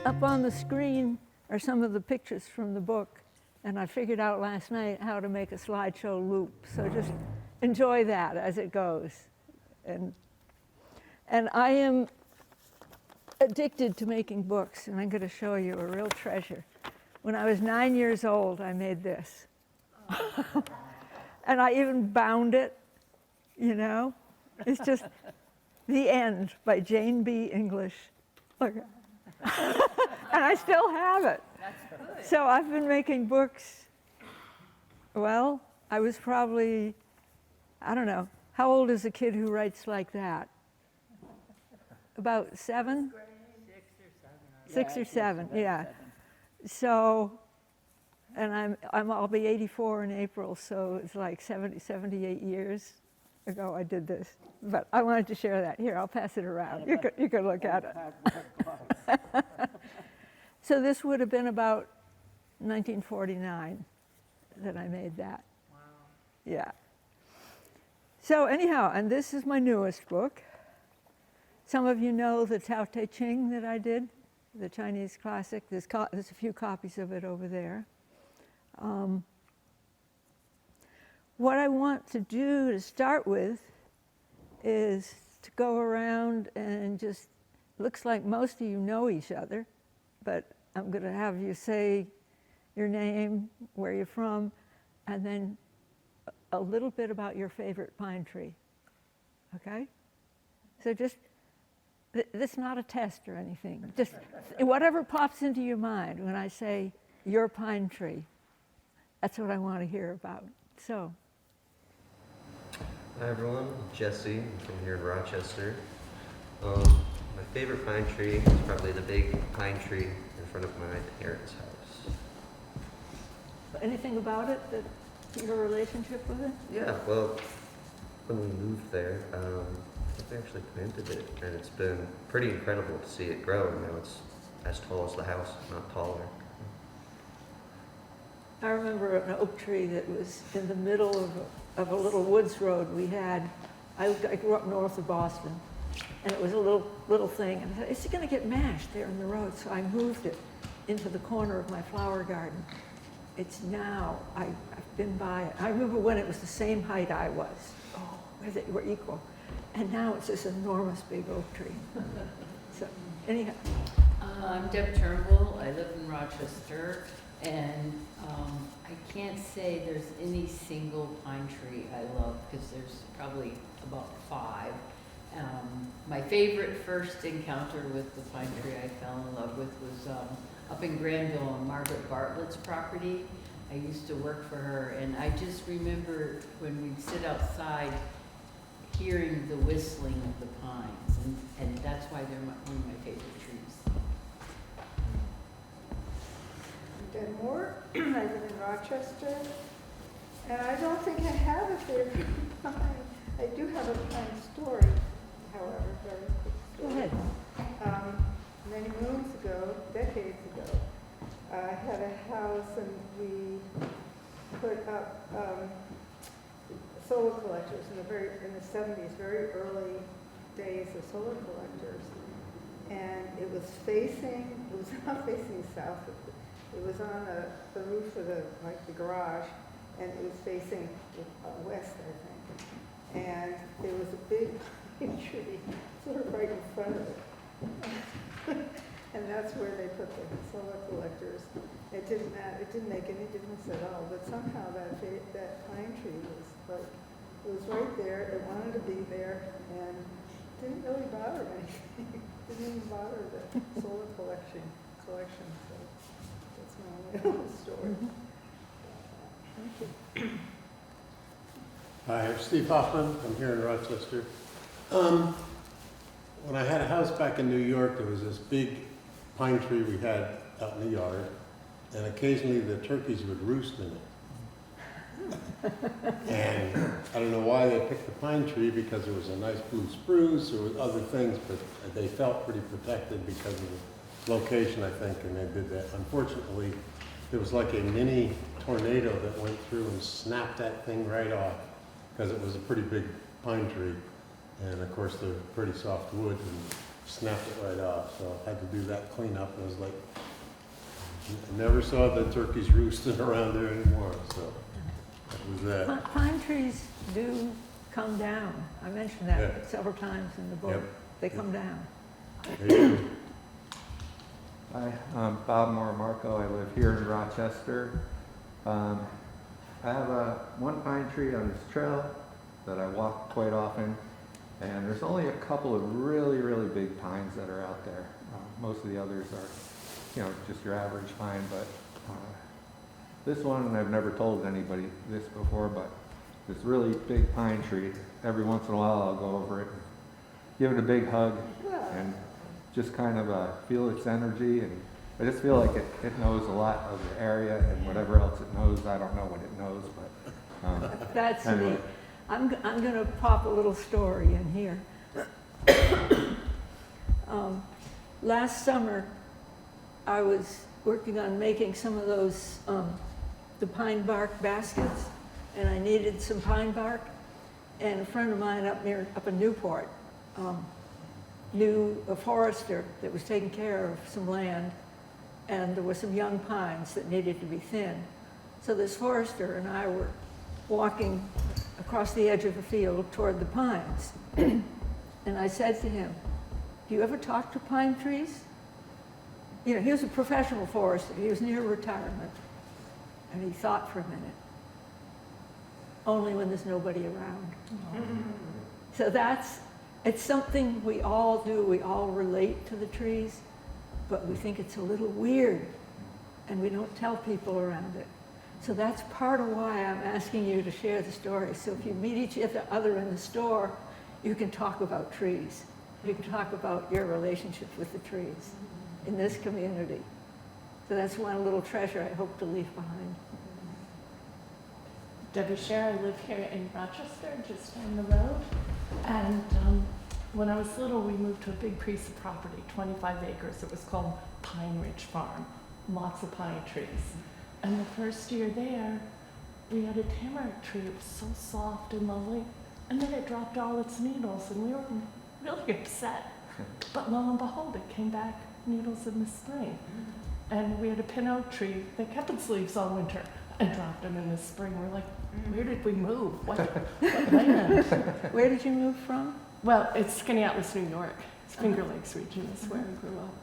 Up on the screen are some of the pictures from the book, and I figured out last night how to make a slideshow loop. So just enjoy that as it goes. And I am addicted to making books, and I'm going to show you a real treasure. When I was 9 years old, I made this. And I even bound it, you know. It's just The End by Jane B. English. Look. And I still have it. That's good. So I've been making books, well, I was probably, I don't know, how old is a kid who writes like that? About 7? 6 or 7, yeah. So, and I'll be 84 in April, so it's like 78 years ago I did this. But I wanted to share that. Here, I'll pass it around. You could look at it. So this would have been about 1949 that I made that. Wow. Yeah. So anyhow, and this is my newest book. Some of you know the Tao Te Ching that I did, the Chinese classic. There's a few copies of it over there. What I want to do to start with is to go around and just, looks like most of you know each other, but I'm going to have you say your name, where you're from, and then a little bit about your favorite pine tree. Okay? So just, this is not a test or anything. Just whatever pops into your mind when I say your pine tree, that's what I want to hear about. So. Hi everyone, Jesse. I'm from here in Rochester. My favorite pine tree is probably the big pine tree in front of my parents' house. Anything about it, that your relationship with it? Yeah, well, when we moved there, I think we actually planted it, and it's been pretty incredible to see it grow, and now it's as tall as the house, if not taller. I remember an oak tree that was in the middle of a little woods road we had. I grew up north of Boston, and it was a little thing. And I thought, it's going to get mashed there in the road, so I moved it into the corner of my flower garden. It's now, I've been by it. I remember when it was the same height I was. Oh, they were equal. And now it's this enormous big oak tree. So, anyhow. I'm Deb Turnbull. I live in Rochester, and I can't say there's any single pine tree I love, because there's probably about 5. My favorite first encounter with the pine tree I fell in love with was up in Granville on Margaret Bartlett's property. I used to work for her, and I just remember when we'd sit outside hearing the whistling of the pines, and that's why they're one of my favorite trees. Deb Moore. I live in Rochester, and I don't think I have a favorite pine. I do have a pine story, however, very quick story. Go ahead. Many moons ago, decades ago, I had a house and we put up solar collectors in the 70s, very early days of solar collectors. And it was not facing south. It was on the roof of the garage, and it was facing west, I think. And there was a big pine tree sort of right in front of it. And that's where they put the solar collectors. It didn't matter. It didn't make any difference at all. But somehow that pine tree was right there. It wanted to be there, and didn't really bother anything. Didn't even bother the solar collection. So that's my little story. Thank you. Hi, I'm Steve Hoffman. I'm here in Rochester. When I had a house back in New York, there was this big pine tree we had out in the yard, and occasionally the turkeys would roost in it. And I don't know why they picked the pine tree, because it was a nice blue spruce, there were other things, but they felt pretty protected because of the location, I think, and they did that. Unfortunately, there was like a mini tornado that went through and snapped that thing right off, because it was a pretty big pine tree. And of course, they're pretty soft wood, and snapped it right off, so I had to do that cleanup. It was like, I never saw the turkeys roosting around there anymore, so that was that. Pine trees do come down. I mentioned Yeah. that several times in the book. Yep. They come down. They do. Hi, I'm Bob Morimarco. I live here in Rochester. I have one pine tree on this trail that I walk quite often, and there's only a couple of really, really big pines that are out there. Most of the others are, just your average pine, but this one, and I've never told anybody this before, but this really big pine tree, every once in a while I'll go over it and give it a big hug and just kind of feel its energy, and I just feel like it knows a lot of the area, and whatever else it knows, I don't know what it knows, but That's anyway. neat. I'm going to pop a little story in here. Last summer, I was working on making some of those, the pine bark baskets, and I needed some pine bark. And a friend of mine up in Newport knew a forester that was taking care of some land, and there were some young pines that needed to be thinned. So this forester and I were walking across the edge of the field toward the pines. And I said to him, "Do you ever talk to pine trees?" He was a professional forester. He was near retirement. And he thought for a minute. Only when there's nobody around. So it's something we all do. We all relate to the trees, but we think it's a little weird, and we don't tell people around it. So that's part of why I'm asking you to share the story. So if you meet each other in the store, you can talk about trees. You can talk about your relationship with the trees in this community. So that's one little treasure I hope to leave behind. Debbie Scher, I live here in Rochester, just down the road. And when I was little, we moved to a big piece of property, 25 acres. It was called Pine Ridge Farm, lots of pine trees. And the first year there, we had a tamarack tree. It was so soft and lovely. And then it dropped all its needles, and we were really upset. But lo and behold, it came back needles in the spring. And we had a pin oak tree that kept its leaves all winter and dropped them in the spring. We're like, where did we move? What land? Where did you move from? Well, it's Skaneateles, New York. It's Finger Lakes region is where I grew up.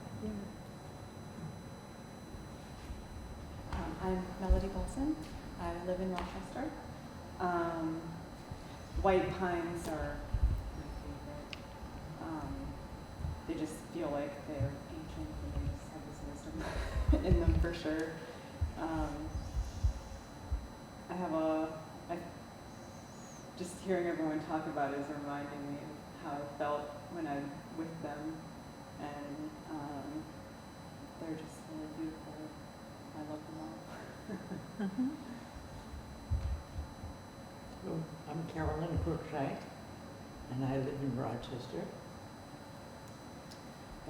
I'm Melody Wilson. I live in Rochester. White pines are my favorite. They just feel like they're ancient and they just have this wisdom in them for sure. Just hearing everyone talk about it is reminding me of how I felt when I'm with them, and they're just really beautiful. I love them all. Well, I'm Carolyn Cruikshank, and I live in Rochester.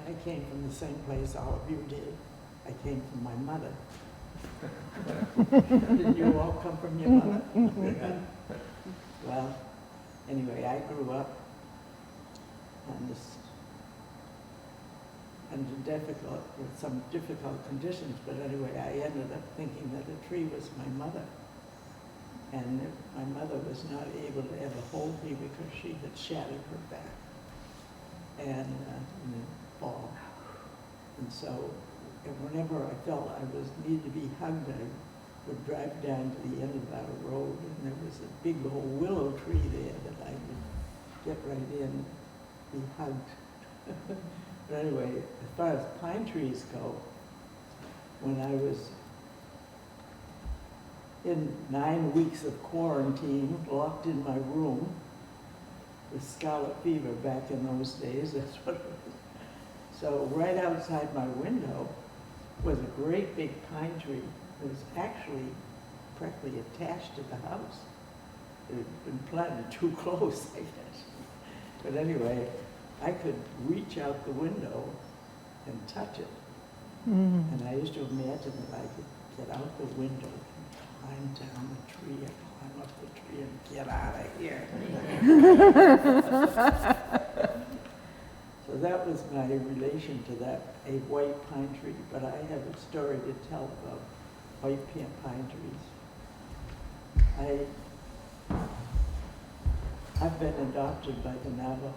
I came from the same place all of you did. I came from my mother. Didn't you all come from your mother? Well, anyway, I grew up under with some difficult conditions, but anyway, I ended up thinking that a tree was my mother. And my mother was not able to ever hold me because she had shattered her back and in the fall. And so whenever I felt I needed to be hugged, I would drive down to the end of our road, and there was a big old willow tree there that I would get right in and be hugged. But anyway, as far as pine trees go, when I was in 9 weeks of quarantine, locked in my room with scarlet fever back in those days, that's what it was. So right outside my window was a great big pine tree. It was actually practically attached to the house. It had been planted too close, I guess. But anyway, I could reach out the window and touch it. And I used to imagine that I could get out the window and climb down the tree and climb up the tree and get out of here. So that was my relation to that, a white pine tree, but I have a story to tell about white pine trees. I've been adopted by the Navajo,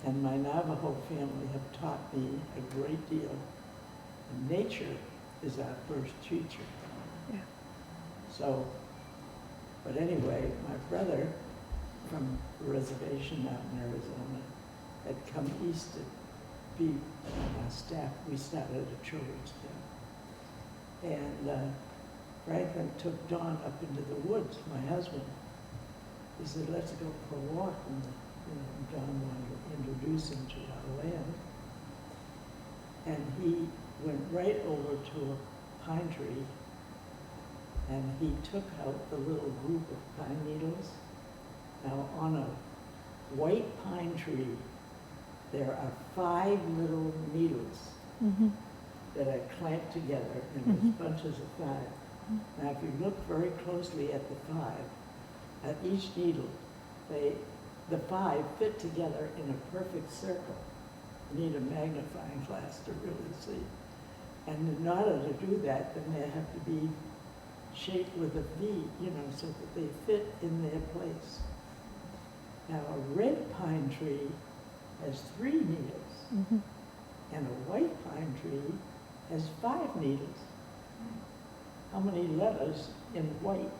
and my Navajo family have taught me a great deal. And nature is our first teacher. Yeah. So, but anyway, my brother from the reservation out in Arizona had come east to be on our staff. We started a children's camp. And Franklin took Don up into the woods, my husband. He said, let's go for a walk. And Don wanted to introduce him to our land. And he went right over to a pine tree, and he took out the little group of pine needles. Now, on a white pine tree, there are 5 little needles that are clamped together, and there's bunches of 5. Now, if you look very closely at the 5, at each needle, the 5 fit together in a perfect circle. You need a magnifying glass to really see. And in order to do that, then they have to be shaped with a V, so that they fit in their place. Now, a red pine tree has 3 needles, and a white pine tree has 5 needles. How many letters in white?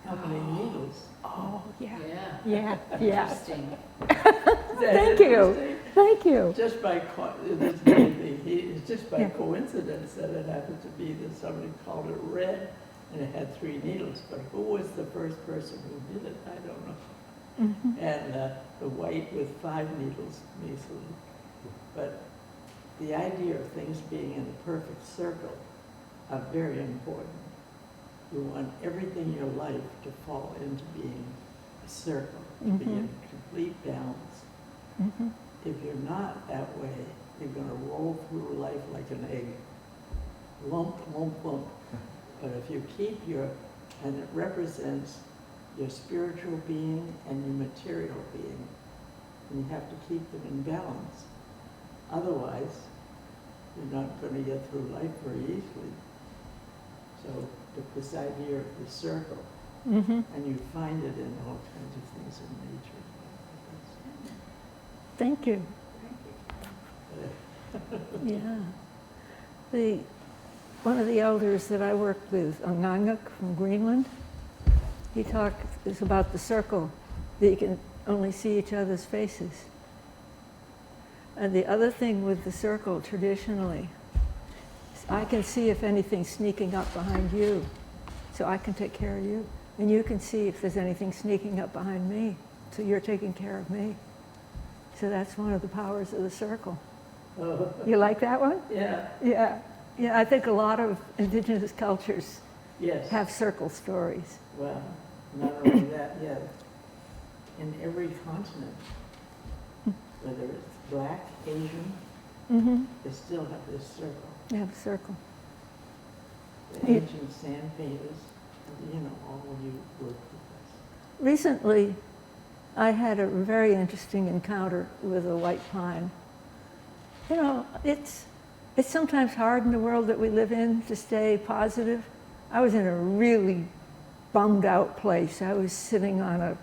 How many needles? Oh, yeah. Yeah. Yeah. Interesting. Thank you. Thank you. Just by it's just by coincidence that it happened to be that somebody called it red, and it had 3 needles. But who was the first person who did it? I don't know. And the white with 5 needles, measly. But the idea of things being in a perfect circle are very important. You want everything in your life to fall into being a circle, to be in complete balance. If you're not that way, you're going to roll through life like an egg. Lump, lump, lump. But if you keep and it represents your spiritual being and your material being, and you have to keep them in balance. Otherwise, you're not going to get through life very easily. So this idea of the circle, and you find it in all kinds of things in nature. Thank you. Yeah. One of the elders that I worked with, Anganguk from Greenland, he talked about the circle, that you can only see each other's faces. And the other thing with the circle, traditionally, is I can see if anything's sneaking up behind you, so I can take care of you. And you can see if there's anything sneaking up behind me, so you're taking care of me. So that's one of the powers of the circle. Oh. You like that one? Yeah. Yeah. Yeah, I think a lot of indigenous cultures Yes. have circle stories. Well, not only that, in every continent, whether it's black, Asian, they still have this circle. They have a circle. The ancient sand painters, all you work with us. Recently, I had a very interesting encounter with a white pine. It's sometimes hard in the world that we live in to stay positive. I was in a really bummed out place. I was sitting on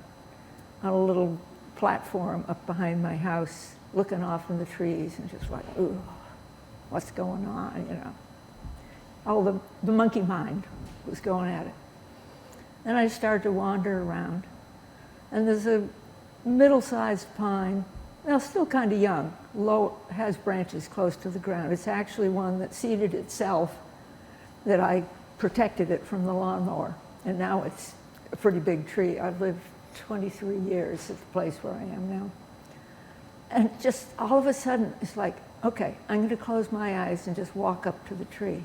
a little platform up behind my house, looking off in the trees and just like, ooh, what's going on, All the monkey mind was going at it. Then I started to wander around, and there's a middle-sized pine, still kind of young, low, has branches close to the ground. It's actually one that seeded itself, that I protected it from the lawnmower, and now it's a pretty big tree. I've lived 23 years at the place where I am now. And just all of a sudden, it's like, okay, I'm going to close my eyes and just walk up to the tree.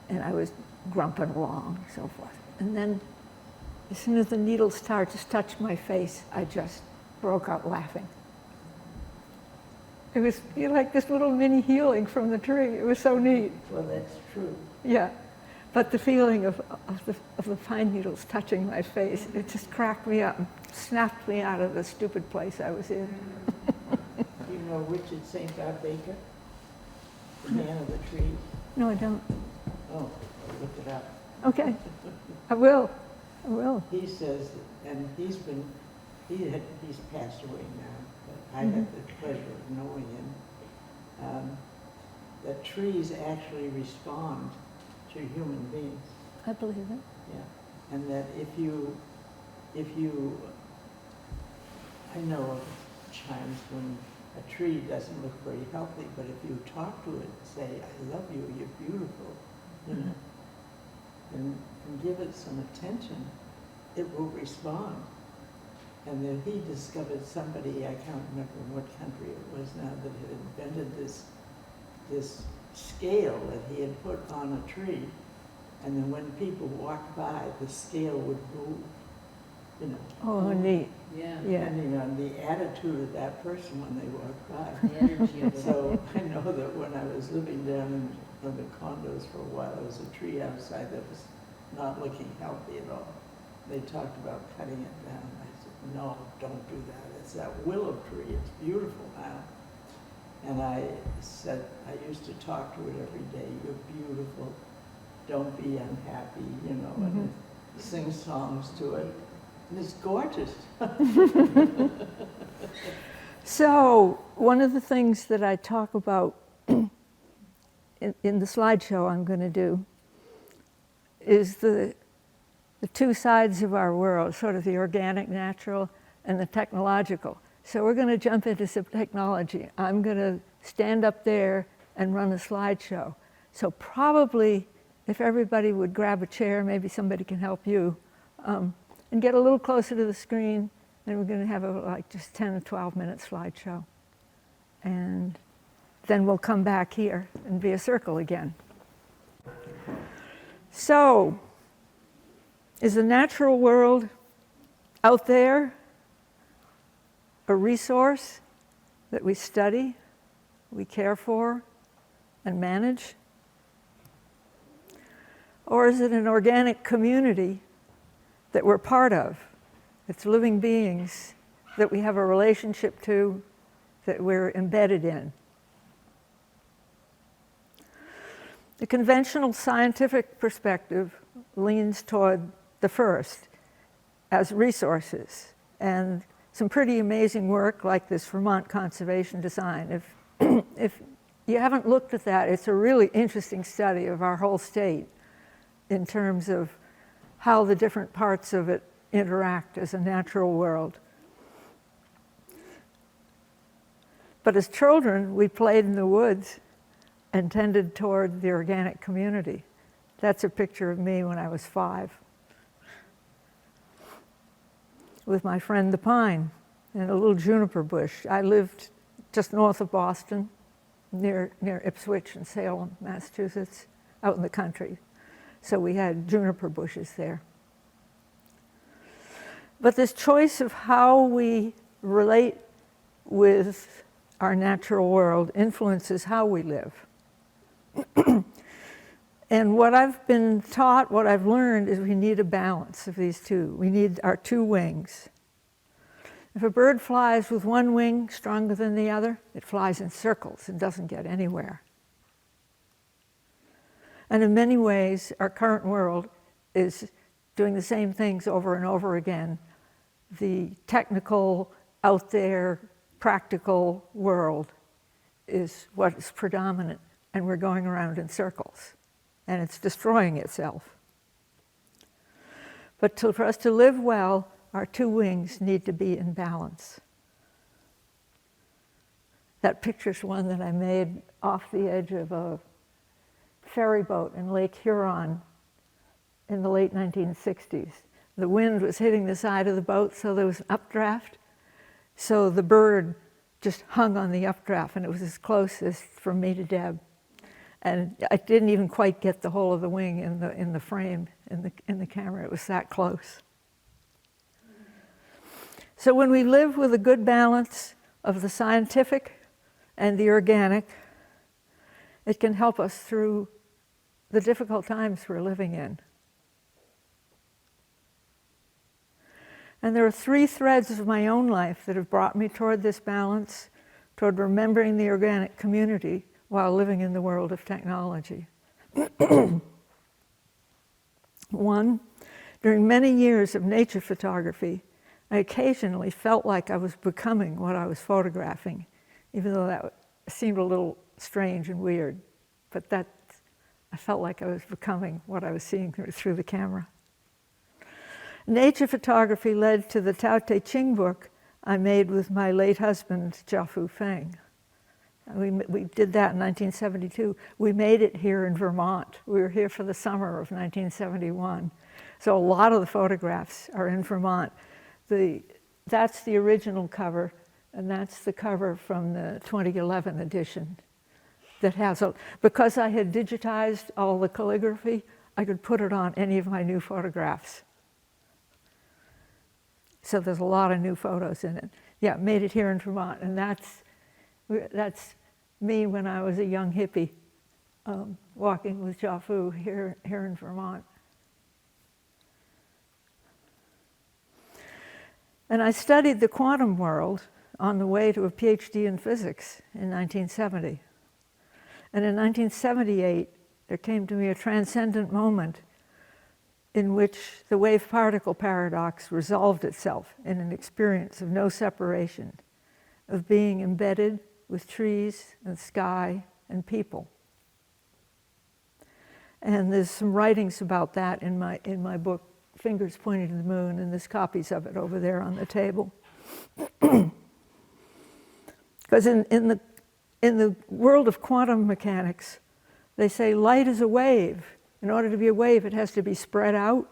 And I was grumping along and so forth. And then as soon as the needles started to touch my face, I just broke out laughing. It was like this little mini healing from the tree. It was so neat. Well, that's true. Yeah. But the feeling of the pine needles touching my face, it just cracked me up and snapped me out of the stupid place I was in. know Richard St. God Baker? The man of the tree? No, I don't. Oh, I looked it up. Okay, I will. I will. He says, and he's passed away now, but I had the pleasure of knowing him, that trees actually respond to human beings. I believe it. Yeah, and that if you, I know of times when a tree doesn't look very healthy, but if you talk to it and say, I love you, you're beautiful, you know, and give it some attention, it will respond. And then he discovered somebody, I can't remember what country it was now, that had invented this scale that he had put on a tree. And then when people walked by, the scale would move, you know. Oh, neat. Yeah. Yeah. Depending on the attitude of that person when they walked by. The energy of it. So I know that when I was living down in one of the condos for a while, there was a tree outside that was not looking healthy at all. They talked about cutting it down. I said, no, don't do that. It's that willow tree. It's beautiful now. And I said, I used to talk to it every day. You're beautiful. Don't be unhappy, you know, and sing songs to it. And it's gorgeous. So, one of the things that I talk about in the slideshow I'm going to do is the two sides of our world, sort of the organic, natural, and the technological. So we're going to jump into some technology. I'm going to stand up there and run a slideshow. So probably, if everybody would grab a chair, maybe somebody can help you, and get a little closer to the screen, and we're going to have a just 10 or 12 minute slideshow. And then we'll come back here and be a circle again. So, is the natural world out there a resource that we study, we care for, and manage? Or is it an organic community that we're part of? It's living beings that we have a relationship to, that we're embedded in. The conventional scientific perspective leans toward the first as resources, and some pretty amazing work like this Vermont Conservation Design. If you haven't looked at that, it's a really interesting study of our whole state in terms of how the different parts of it interact as a natural world. But as children, we played in the woods and tended toward the organic community. That's a picture of me when I was 5, with my friend the pine and a little juniper bush. I lived just north of Boston, near Ipswich and Salem, Massachusetts, out in the country. So we had juniper bushes there. But this choice of how we relate with our natural world influences how we live. And what I've been taught, what I've learned, is we need a balance of these two. We need our two wings. If a bird flies with one wing stronger than the other, it flies in circles and doesn't get anywhere. And in many ways, our current world is doing the same things over and over again. The technical, out there, practical world is what is predominant, and we're going around in circles, and it's destroying itself. But for us to live well, our two wings need to be in balance. That picture's one that I made off the edge of a ferry boat in Lake Huron in the late 1960s. The wind was hitting the side of the boat, so there was an updraft. So the bird just hung on the updraft, and it was as close as from me to Deb. And I didn't even quite get the whole of the wing in the frame in the camera. It was that close. So when we live with a good balance of the scientific and the organic, it can help us through the difficult times we're living in. And there are 3 threads of my own life that have brought me toward this balance. toward remembering the organic community while living in the world of technology. One, during many years of nature photography, I occasionally felt like I was becoming what I was photographing, even though that seemed a little strange and weird, but I felt like I was becoming what I was seeing through the camera. Nature photography led to the Tao Te Ching book I made with my late husband, Jiafu Feng. We did that in 1972. We made it here in Vermont. We were here for the summer of 1971. So a lot of the photographs are in Vermont. That's the original cover, and that's the cover from the 2011 edition that has because I had digitized all the calligraphy, I could put it on any of my new photographs. So there's a lot of new photos in it. Yeah, made it here in Vermont, and that's me when I was a young hippie, walking with Jiafu here in Vermont. And I studied the quantum world on the way to a PhD in physics in 1970. And in 1978, there came to me a transcendent moment in which the wave-particle paradox resolved itself in an experience of no separation, of being embedded with trees and sky and people. And there's some writings about that in my book, Fingers Pointing to the Moon, and there's copies of it over there on the table. Because in the world of quantum mechanics, they say light is a wave. In order to be a wave, it has to be spread out.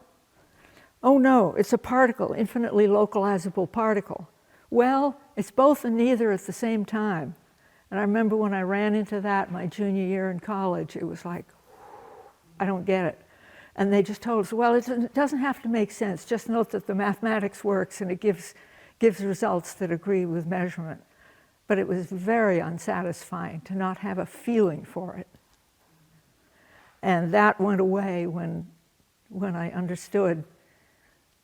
Oh no, it's a particle, infinitely localizable particle. Well, it's both and neither at the same time. And I remember when I ran into that my junior year in college, it was like, I don't get it. And they just told us, well, it doesn't have to make sense. Just note that the mathematics works and it gives results that agree with measurement. But it was very unsatisfying to not have a feeling for it. And that went away when I understood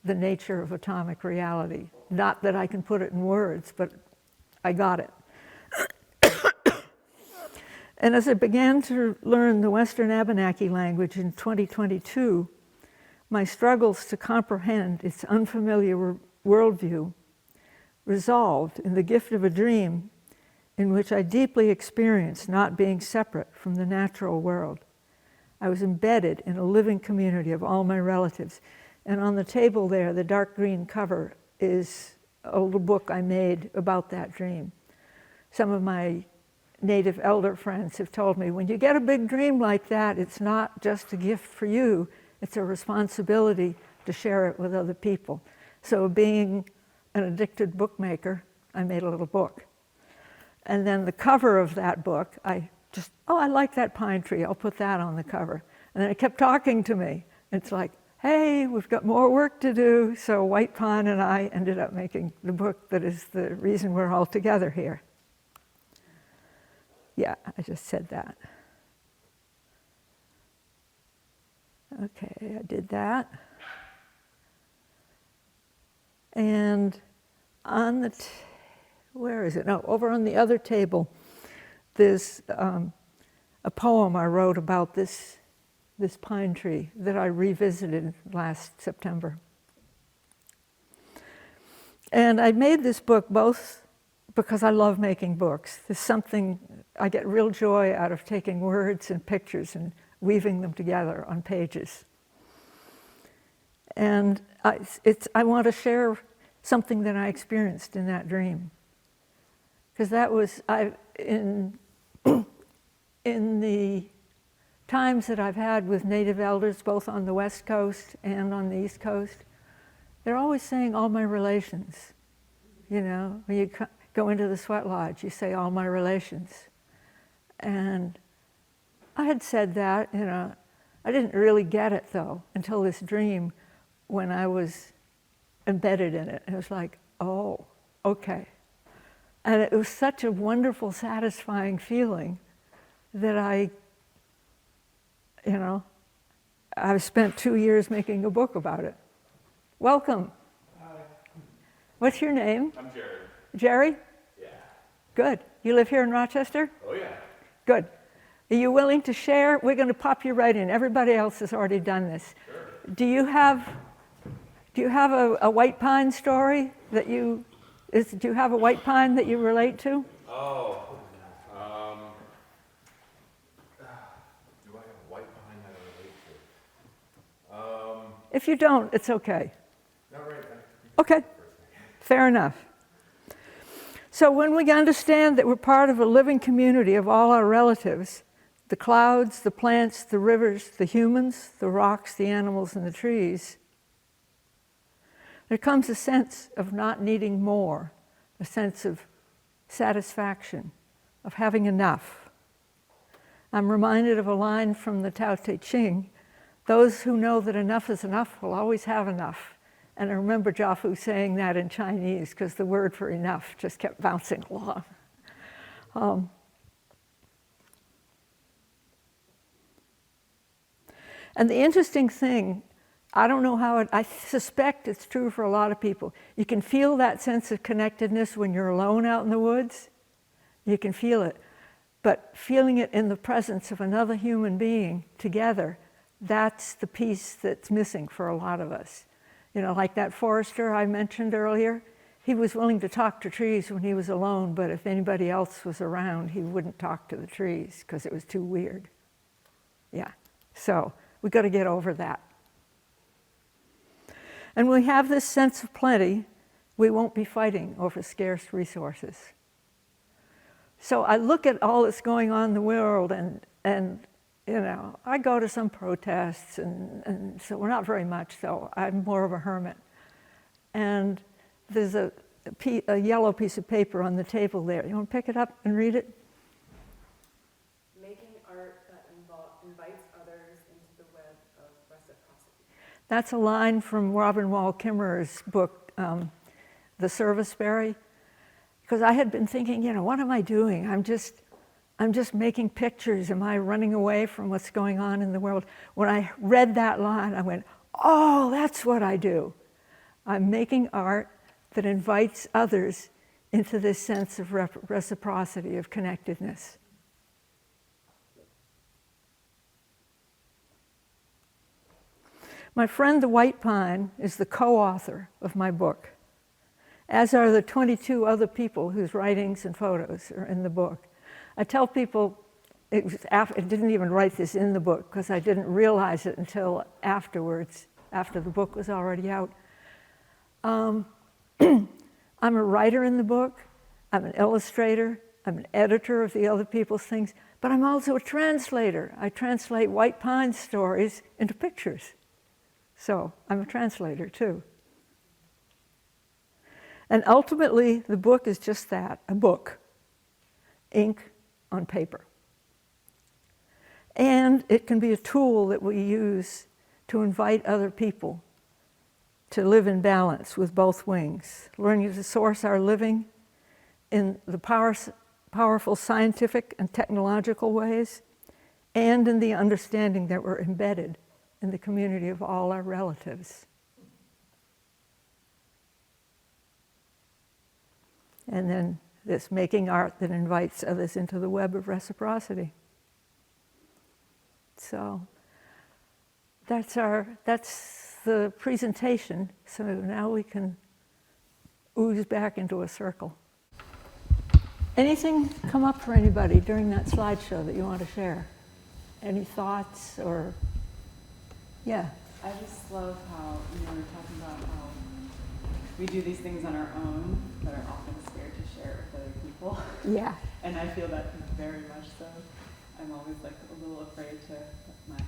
the nature of atomic reality. Not that I can put it in words, but I got it. And as I began to learn the Western Abenaki language in 2022, my struggles to comprehend its unfamiliar worldview resolved in the gift of a dream in which I deeply experienced not being separate from the natural world. I was embedded in a living community of all my relatives. And on the table there, the dark green cover is a little book I made about that dream. Some of my Native elder friends have told me, when you get a big dream like that, it's not just a gift for you, it's a responsibility to share it with other people. So being an addicted bookmaker, I made a little book. And then the cover of that book, I like that pine tree, I'll put that on the cover. And then it kept talking to me. It's like, hey, we've got more work to do. So White Pine and I ended up making the book that is the reason we're all together here. Yeah, I just said that. Okay, I did that. And on the, where is it? No, over on the other table, there's a poem I wrote about this pine tree that I revisited last September. And I made this book both because I love making books. There's something, I get real joy out of taking words and pictures and weaving them together on pages. And I want to share something that I experienced in that dream. Because that was, in the times that I've had with Native elders, both on the West Coast and on the East Coast, they're always saying all my relations. You know, when you go into the sweat lodge, you say all my relations. And I had said that, you know, I didn't really get it though, until this dream when I was embedded in it. It was like, oh, okay. And it was such a wonderful, satisfying feeling that I've spent 2 years making a book about it. Welcome. Hi. What's your name? I'm Jerry. Jerry? Yeah. Good. You live here in Rochester? Oh, yeah. Good. Are you willing to share? We're going to pop you right in. Everybody else has already done this. Sure. Do you have a white pine story that do you have a white pine that you relate to? Oh, do I have a white pine that I relate to? If you don't, it's okay. Not right now. Okay, fair enough. So when we understand that we're part of a living community of all our relatives, the clouds, the plants, the rivers, the humans, the rocks, the animals, and the trees, there comes a sense of not needing more, a sense of satisfaction, of having enough. I'm reminded of a line from the Tao Te Ching, those who know that enough is enough will always have enough. And I remember Jiafu saying that in Chinese because the word for enough just kept bouncing along. And the interesting thing, I don't know how I suspect it's true for a lot of people. You can feel that sense of connectedness when you're alone out in the woods. You can feel it. But feeling it in the presence of another human being together, that's the piece that's missing for a lot of us. You know, like that forester I mentioned earlier, he was willing to talk to trees when he was alone, but if anybody else was around, he wouldn't talk to the trees because it was too weird. Yeah, so we got to get over that. And when we have this sense of plenty, we won't be fighting over scarce resources. So I look at all that's going on in the world and you know, I go to some protests, and so we're not very much, so I'm more of a hermit. And there's a yellow piece of paper on the table there. You want to pick it up and read it? Making art that invites others into the web of reciprocity. That's a line from Robin Wall Kimmerer's book, The Serviceberry. Because I had been thinking, you know, what am I doing? I'm just making pictures. Am I running away from what's going on in the world? When I read that line, I went, oh, that's what I do. I'm making art that invites others into this sense of reciprocity, of connectedness. My friend the White Pine is the co-author of my book, as are the 22 other people whose writings and photos are in the book. I tell people, I didn't even write this in the book because I didn't realize it until afterwards, after the book was already out. I'm a writer in the book, I'm an illustrator, I'm an editor of the other people's things, but I'm also a translator. I translate White Pine stories into pictures. So I'm a translator too. And ultimately, the book is just that, a book, ink on paper. And it can be a tool that we use to invite other people to live in balance with both wings, learning to source our living in the powerful scientific and technological ways, and in the understanding that we're embedded in the community of all our relatives. And then this making art that invites others into the web of reciprocity. So that's the presentation. So now we can ooze back into a circle. Anything come up for anybody during that slideshow that you want to share? Any thoughts or, yeah. I just love how you were talking about how we do these things on our own, but are often scared to share it with other people. Yeah. And I feel that very much so. I'm always like a little afraid to let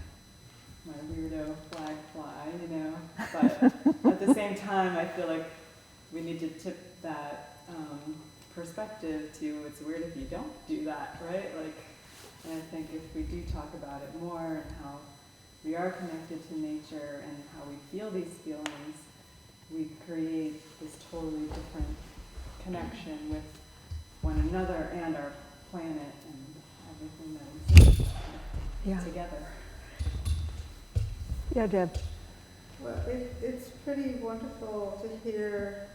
my weirdo flag fly, you know. But at the same time, I feel like we need to tip that perspective to it's weird if you don't do that, right? Like, and I think if we do talk about it more and how we are connected to nature and how we feel these feelings, we create this totally different connection with one another and our planet and everything that exists together. Yeah, Deb. Well, it's pretty wonderful to hear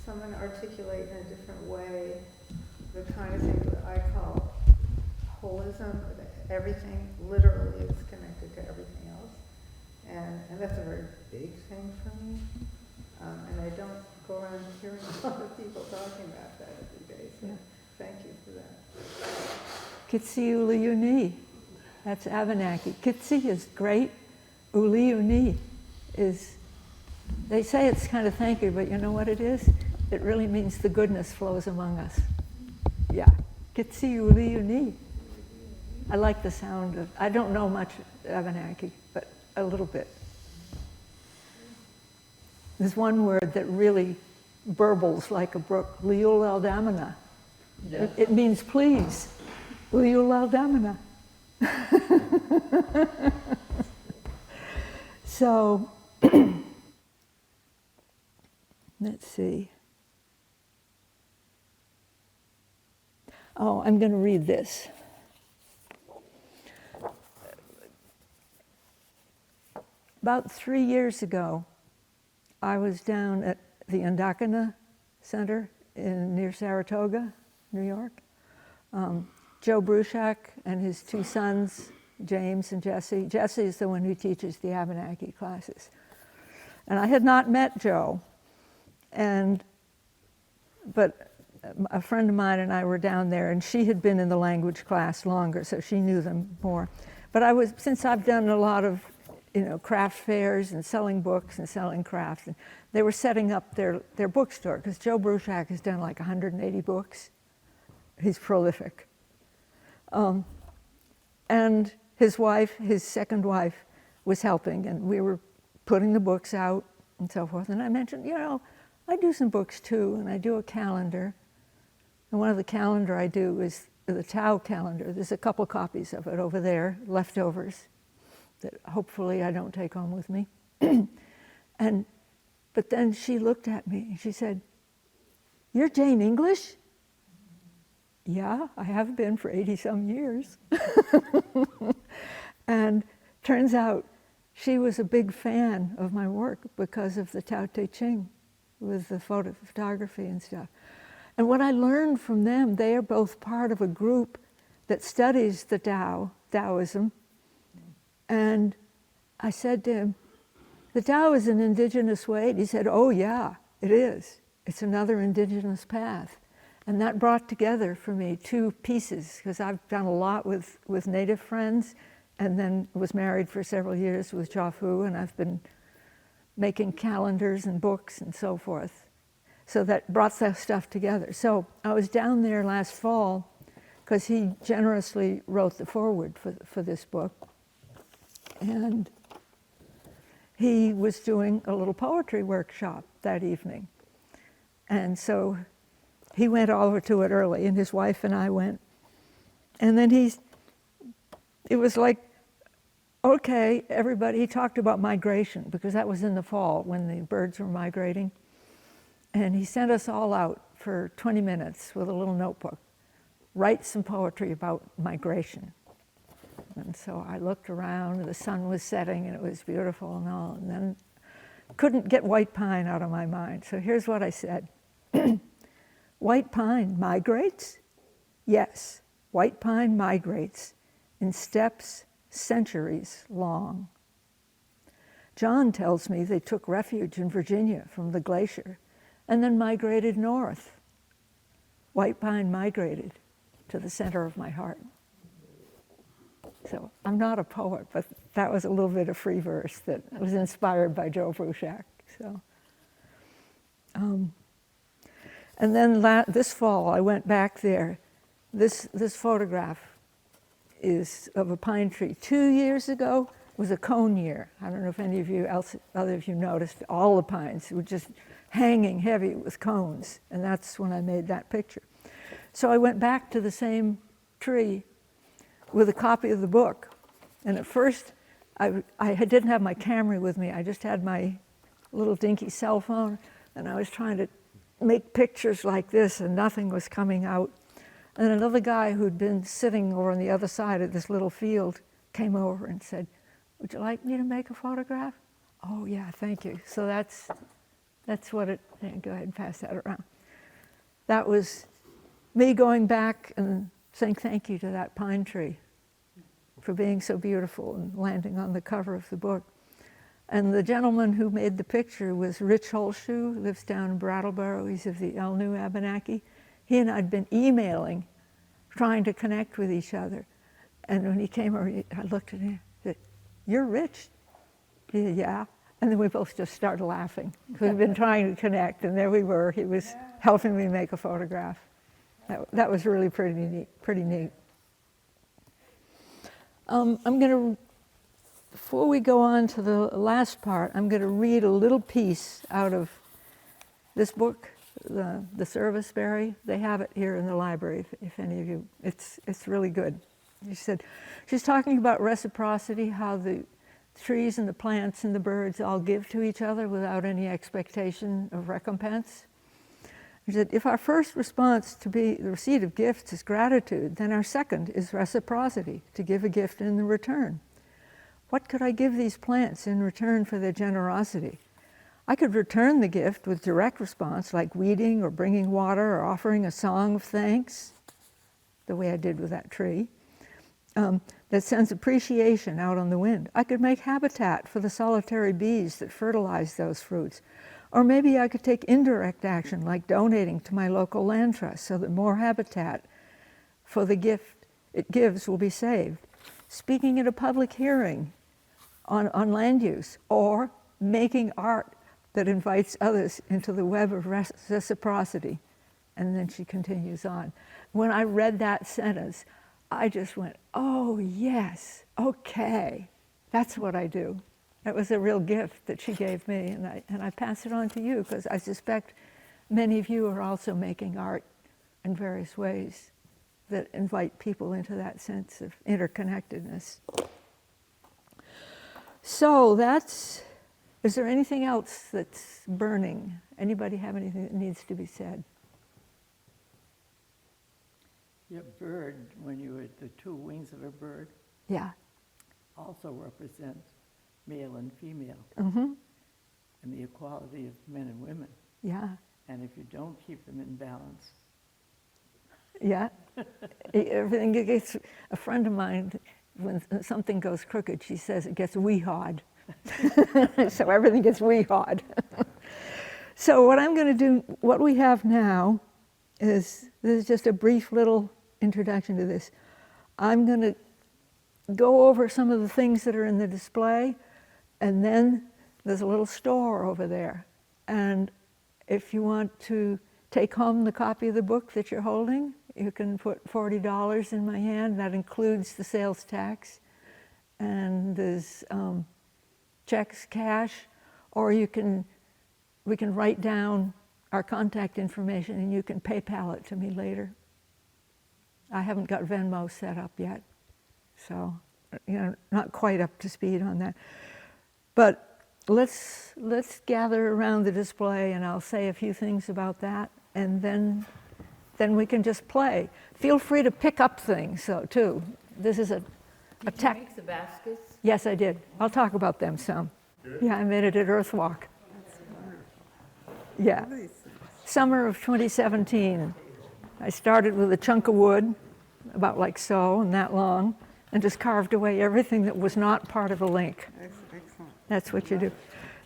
someone articulate in a different way We're trying to think what I call holism, that everything literally is connected to everything else. And that's a very big thing for me. And I don't go around hearing a lot of people talking about that every day, so Yeah. thank you for that. Kitsi Uliuni, that's Abenaki. Kitsi is great. Uliuni is, they say it's kind of thank you, but you know what it is? It really means the goodness flows among us. Yeah, Kitsi Uliuni. I like the sound of, I don't know much Abenaki, but a little bit. There's one word that really burbles like a brook, Liul Aldamana. It means please. Liul Aldamana. So, let's see. Oh, I'm going to read this. About 3 years ago, I was down at the Indakana Center near Saratoga, New York. Joe Bruchak and his two sons, James and Jesse. Jesse is the one who teaches the Abenaki classes. And I had not met Joe, but a friend of mine and I were down there, and she had been in the language class longer, so she knew them more. But since I've done a lot of craft fairs and selling books and selling crafts, and they were setting up their bookstore, because Joe Bruchak has done like 180 books. He's prolific. And his wife, his second wife, was helping, and we were putting the books out and so forth. And I mentioned, I do some books too, and I do a calendar. And one of the calendar I do is the Tao calendar. There's a couple copies of it over there, leftovers, that hopefully I don't take home with me. But then she looked at me and she said, "You're Jane English?" Yeah, I have been for 80-some years. And turns out she was a big fan of my work because of the Tao Te Ching with the photography and stuff. And what I learned from them, they are both part of a group that studies the Taoism. And I said to him, "The Tao is an indigenous way." And he said, "Oh yeah, it is. It's another indigenous path." And that brought together for me two pieces, because I've done a lot with Native friends, and then was married for several years with Jafu, and I've been making calendars and books and so forth. So that brought that stuff together. So I was down there last fall, because he generously wrote the foreword for this book. And he was doing a little poetry workshop that evening. And so he went over to it early, and his wife and I went. And then it was like, okay, everybody, he talked about migration, because that was in the fall when the birds were migrating. And he sent us all out for 20 minutes with a little notebook, write some poetry about migration. And so I looked around, and the sun was setting, and it was beautiful and all, and then couldn't get white pine out of my mind. So here's what I said. White pine migrates? Yes, white pine migrates in steppes centuries long. John tells me they took refuge in Virginia from the glacier and then migrated north. White pine migrated to the center of my heart. So I'm not a poet, but that was a little bit of free verse that was inspired by Joe Bruchak. So, and then this fall I went back there. This photograph is of a pine tree. 2 years ago was a cone year. I don't know if any of you other of you noticed, all the pines were just hanging heavy with cones, and that's when I made that picture. So I went back to the same tree with a copy of the book. And at first, I didn't have my camera with me. I just had my little dinky cell phone, and I was trying to make pictures like this, and nothing was coming out. And another guy who'd been sitting over on the other side of this little field came over and said, "Would you like me to make a photograph?" "Oh yeah, thank you." So that's what it, go ahead and pass that around. That was me going back and saying thank you to that pine tree for being so beautiful and landing on the cover of the book. And the gentleman who made the picture was Rich Holshoe, who lives down in Brattleboro. He's of the El New Abenaki. He and I'd been emailing, trying to connect with each other. And when he came over, I looked at him and said, "You're Rich?" He said, "Yeah." And then we both just started laughing. We'd been trying to connect, and there we were. He was helping me make a photograph. That was really pretty neat. I'm going to, before we go on to the last part, I'm going to read a little piece out of this book, the Serviceberry. They have it here in the library, if any of you. It's really good. She's talking about reciprocity, how the trees and the plants and the birds all give to each other without any expectation of recompense. She said, if our first response to the receipt of gifts is gratitude, then our second is reciprocity, to give a gift in return. What could I give these plants in return for their generosity? I could return the gift with direct response, like weeding or bringing water or offering a song of thanks, the way I did with that tree, that sends appreciation out on the wind. I could make habitat for the solitary bees that fertilize those fruits. Or maybe I could take indirect action, like donating to my local land trust, so that more habitat for the gift it gives will be saved. Speaking at a public hearing on land use, or making art that invites others into the web of reciprocity. And then she continues on. When I read that sentence, I just went, oh yes, okay, that's what I do. It was a real gift that she gave me, and I pass it on to you, because I suspect many of you are also making art in various ways that invite people into that sense of interconnectedness. So is there anything else that's burning? Anybody have anything that needs to be said? Your bird, when you were the two wings of a bird, Yeah. also represents male and female, Mm-hmm. and the equality of men and women. Yeah. And if you don't keep them in balance, Yeah. Everything gets, a friend of mine, when something goes crooked, she says it gets wee-hawed. So everything gets wee-hawed. So what I'm going to do, what we have now this is just a brief little introduction to this. I'm going to go over some of the things that are in the display, and then there's a little store over there. And if you want to take home the copy of the book that you're holding, you can put $40 in my hand. That includes the sales tax. And there's checks, cash, or we can write down our contact information and you can PayPal it to me later. I haven't got Venmo set up yet, so not quite up to speed on that. But let's gather around the display, and I'll say a few things about that, and then we can just play. Feel free to pick up things, so too. This is a Did tech. you make the baskets? Yes, I did. I'll talk about them some. Yeah, I made it at Earthwalk. Yeah. Summer of 2017. I started with a chunk of wood, about like so, and that long, and just carved away everything that was not part of a link. Excellent. That's what you do.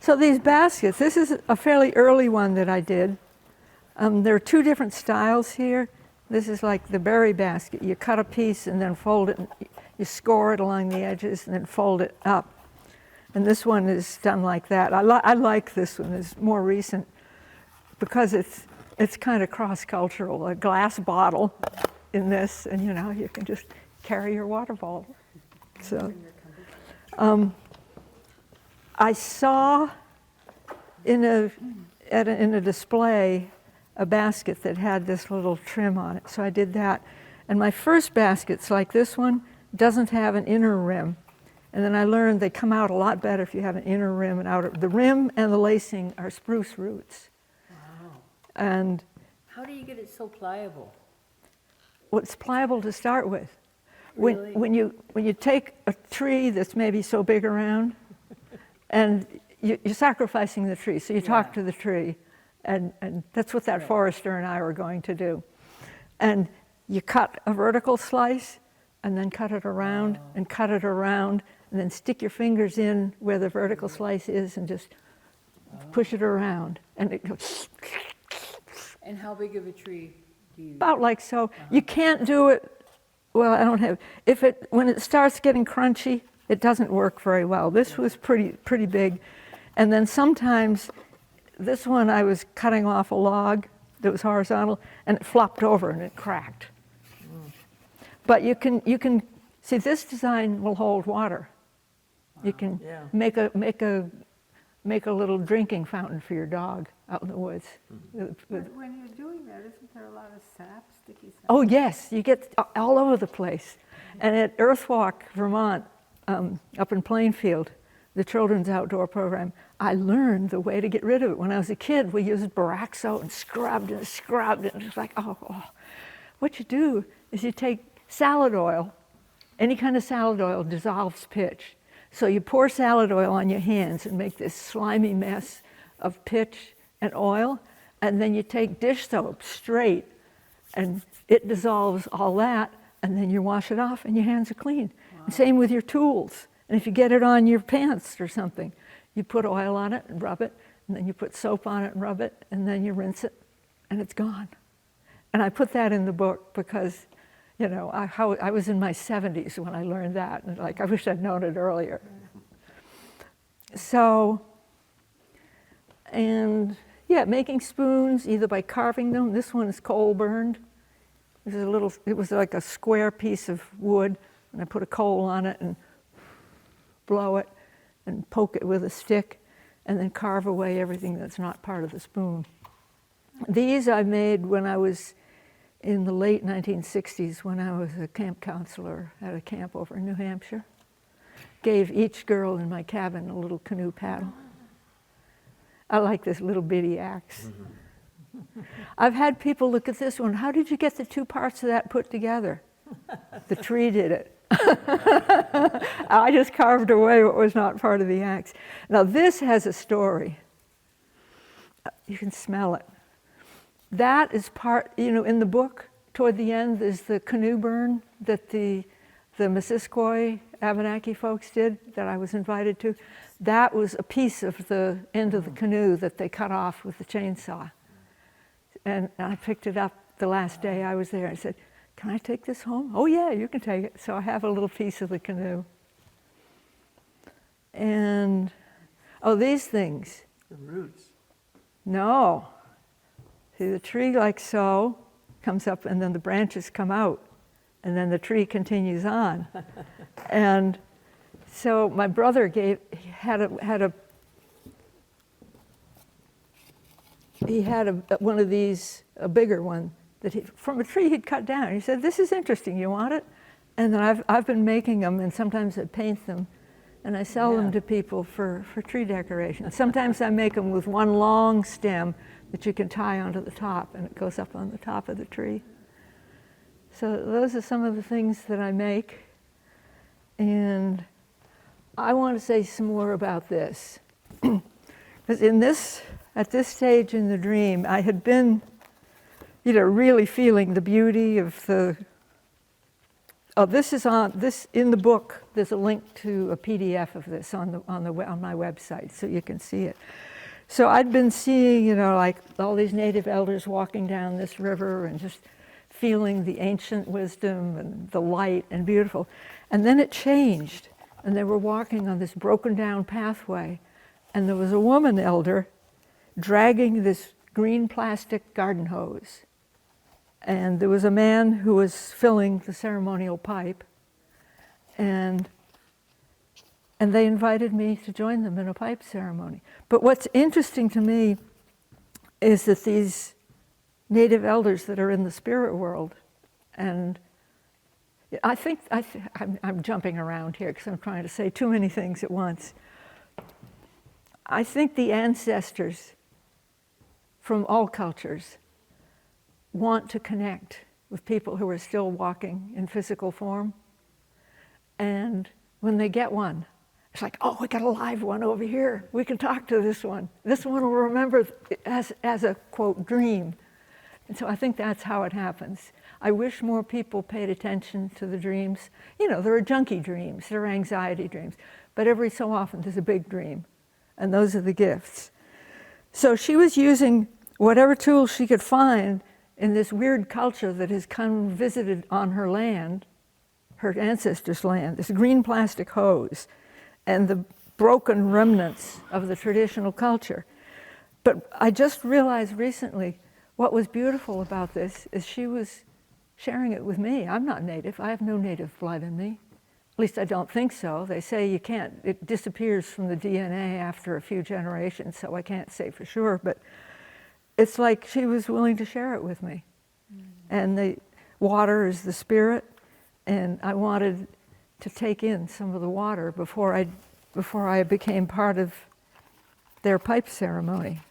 So these baskets, this is a fairly early one that I did. There are two different styles here. This is like the berry basket. You cut a piece and then fold it, and you score it along the edges and then fold it up. And this one is done like that. I like this one. It's more recent because it's kind of cross-cultural. A glass bottle in this, and you can just carry your water bottle. So, I saw in a display a basket that had this little trim on it, so I did that. And my first baskets, like this one, doesn't have an inner rim. And then I learned they come out a lot better if you have an inner rim and outer. The rim and the lacing are spruce roots. Wow. And How do you get it so pliable? well, it's pliable to start with. Really? When you take a tree that's maybe so big around, and you're sacrificing the tree, so you talk to the tree, and that's what that forester and I were going to do. And you cut a vertical slice and then cut it around and cut it around and then stick your fingers in where the vertical slice is and just push it around. And it goes And how big of a tree do you? about like so. You can't do it, well, I don't have, when it starts getting crunchy, it doesn't work very well. This was pretty big. And then sometimes, this one I was cutting off a log that was horizontal and it flopped over and it cracked. But you can see this design will hold water. You can Yeah. make a little drinking fountain for your dog out in the woods. When you're doing that, isn't there a lot of sap, sticky sap? Oh yes, you get all over the place. And at Earthwalk, Vermont, up in Plainfield, the children's outdoor program, I learned the way to get rid of it. When I was a kid, we used Boraxo and scrubbed and scrubbed, and it's like, oh. What you do is you take salad oil, any kind of salad oil dissolves pitch. So you pour salad oil on your hands and make this slimy mess of pitch and oil, and then you take dish soap straight, and it dissolves all that, and then you wash it off and your hands are clean. And same with your tools. And if you get it on your pants or something, you put oil on it and rub it, and then you put soap on it and rub it, and then you rinse it, and it's gone. And I put that in the book because, you know, I was in my 70s when I learned that, and like, I wish I'd known it earlier. So, and yeah, making spoons either by carving them. This one is coal burned. This is it was like a square piece of wood, and I put a coal on it and blow it and poke it with a stick and then carve away everything that's not part of the spoon. These I made when I was in the late 1960s when I was a camp counselor at a camp over in New Hampshire. Gave each girl in my cabin a little canoe paddle. I like this little bitty axe. I've had people look at this one, how did you get the two parts of that put together? The tree did it. I just carved away what was not part of the axe. Now this has a story. You can smell it. That is part, you know, in the book, toward the end, there's the canoe burn that the Missisquoi Abenaki folks did that I was invited to. That was a piece of the end of the canoe that they cut off with the chainsaw. And I picked it up the last day I was there. I said, can I take this home? Oh yeah, you can take it. So I have a little piece of the canoe. And, oh, these things. The roots. No. See, the tree like so comes up and then the branches come out and then the tree continues on. And so my brother had one of these, a bigger one, from a tree he'd cut down. He said, this is interesting, you want it? And then I've been making them, and sometimes I paint them, and I sell them to people for tree decoration. Sometimes I make them with one long stem that you can tie onto the top, and it goes up on the top of the tree. So those are some of the things that I make. And I want to say some more about this. Because at this stage in the dream, I had been, you know, really feeling the beauty of the, in the book, there's a link to a PDF of this on my website, so you can see it. So I'd been seeing, you know, like all these native elders walking down this river and just feeling the ancient wisdom and the light and beautiful. And then it changed, and they were walking on this broken down pathway, and there was a woman elder dragging this green plastic garden hose. And there was a man who was filling the ceremonial pipe, and they invited me to join them in a pipe ceremony. But what's interesting to me is that these native elders that are in the spirit world, and I'm jumping around here because I'm trying to say too many things at once. I think the ancestors from all cultures want to connect with people who are still walking in physical form. And when they get one, it's like, oh, we got a live one over here. We can talk to this one. This one will remember as a, quote, dream. And so I think that's how it happens. I wish more people paid attention to the dreams. You know, there are junky dreams, there are anxiety dreams, but every so often there's a big dream, and those are the gifts. So she was using whatever tools she could find in this weird culture that has come visited on her land, her ancestors' land, this green plastic hose, and the broken remnants of the traditional culture. But I just realized recently what was beautiful about this is she was sharing it with me. I'm not native. I have no native blood in me. At least I don't think so. They say you can't, it disappears from the DNA after a few generations, so I can't say for sure, but it's like she was willing to share it with me. And the water is the spirit, and I wanted to take in some of the water before I became part of their pipe ceremony.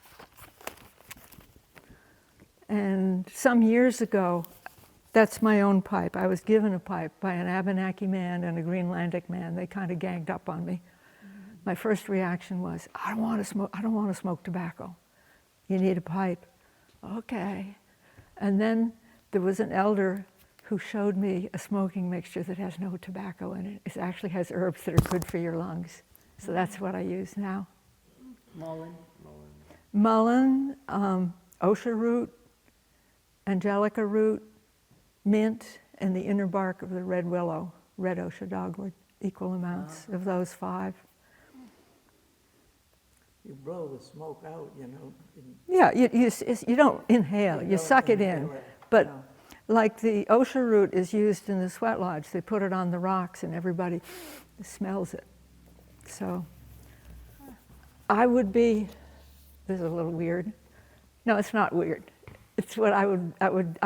And some years ago, that's my own pipe. I was given a pipe by an Abenaki man and a Greenlandic man. They kind of ganged up on me. My first reaction was, I don't want to smoke tobacco. You need a pipe. Okay. And then there was an elder who showed me a smoking mixture that has no tobacco in it. It actually has herbs that are good for your lungs. So that's what I use now. Mullein, osha root, angelica root, mint, and the inner bark of the red willow, red osha dogwood, equal amounts of those 5. You blow the smoke out, you know. Yeah, you don't inhale, you suck it in. But no. like the osha root is used in the sweat lodge, they put it on the rocks and everybody smells it. So I would be, this is a little weird. No, it's not weird. It's what I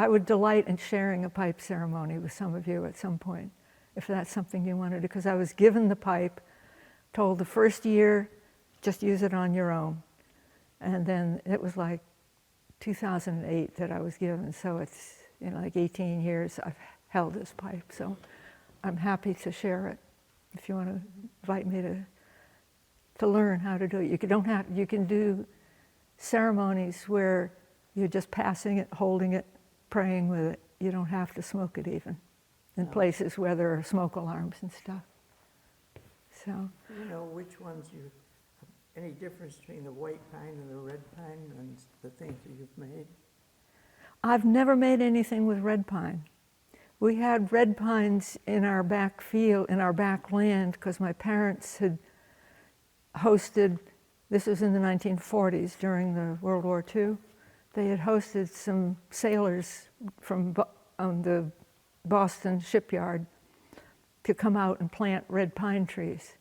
would delight in sharing a pipe ceremony with some of you at some point, if that's something you wanted to, because I was given the pipe, told the first year, just use it on your own. And then it was like 2008 that I was given, so it's, you know, like 18 years I've held this pipe, so I'm happy to share it. If you want to invite me to learn how to do it. You can do ceremonies where you're just passing it, holding it, praying with it. You don't have to smoke it even, in places where there are smoke alarms and stuff. So. You know which ones any difference between the white pine and the red pine and the things that you've made? I've never made anything with red pine. We had red pines in our back field, in our back land, because my parents had hosted, this was in the 1940s during the World War II, they had hosted some sailors from the Boston shipyard to come out and plant red pine trees.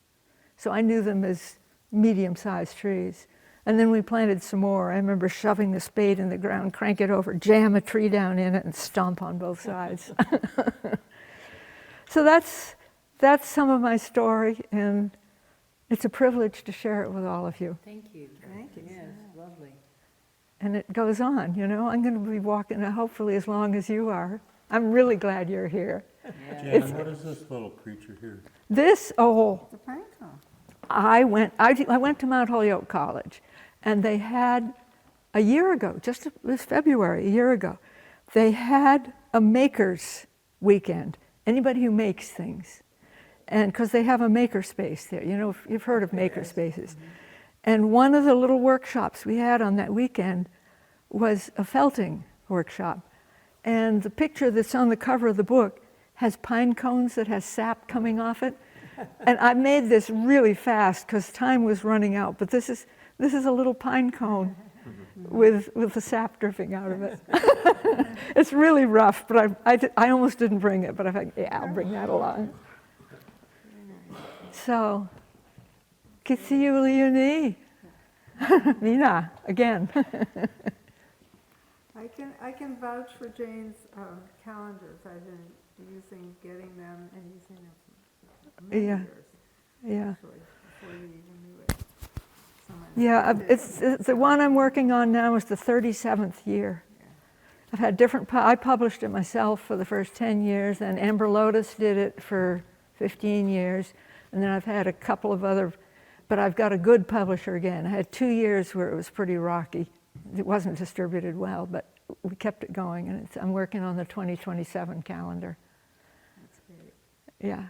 So I knew them as medium-sized trees. And then we planted some more. I remember shoving the spade in the ground, crank it over, jam a tree down in it, and stomp on both sides. So that's some of my story, and it's a privilege to share it with all of you. Thank you. Thank you. Yes, lovely. And it goes on, you know. I'm going to be walking hopefully as long as you are. I'm really glad you're here. Yeah. Jan, what is this little creature here? This, The pine cone. I went to Mount Holyoke College, and they had, a year ago, just this February, a year ago, they had a makers weekend. Anybody who makes things. And because they have a maker space there, you know, if you've heard of maker spaces. And one of the little workshops we had on that weekend was a felting workshop. And the picture that's on the cover of the book has pine cones that has sap coming off it. And I made this really fast because time was running out, but this is a little pine cone with the sap dripping out of it. It's really rough, but I almost didn't bring it, but I thought, yeah, I'll bring that along. So, Kitsiuliuni, Mina, again. I can vouch for Jane's calendars. I've been getting them and using them for many Yeah. years, Yeah. actually, before you even knew it. Yeah, it's the one I'm working on now is the 37th year. I've had different, I published it myself for the first 10 years, and Amber Lotus did it for 15 years, and then I've had a couple of other, but I've got a good publisher again. I had 2 years where it was pretty rocky. It wasn't distributed well, but we kept it going, and I'm working on the 2027 calendar. That's great. Yeah.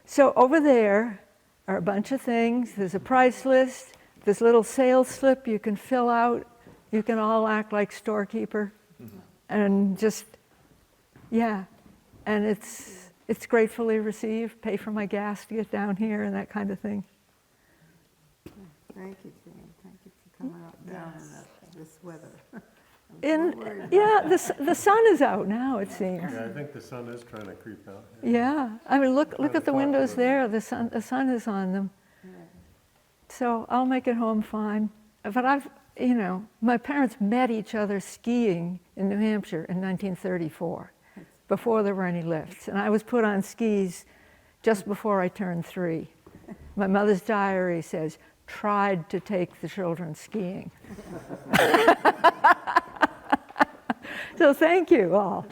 So over there are a bunch of things. There's a price list. This little sales slip you can fill out. You can all act like storekeeper, and just, yeah. And it's gratefully received. Pay for my gas to get down here and that kind of thing. Thank you, Jane. Thank you for coming up down in this weather. Yeah, the sun is out now, it seems. Yeah, I think the sun is trying to creep out. Yeah, I mean, look Trying at to the talk windows about it. there. The sun is on them. So I'll make it home fine. But my parents met each other skiing in New Hampshire in 1934, before there were any lifts. And I was put on skis just before I turned 3. My mother's diary says, tried to take the children skiing. So thank you all.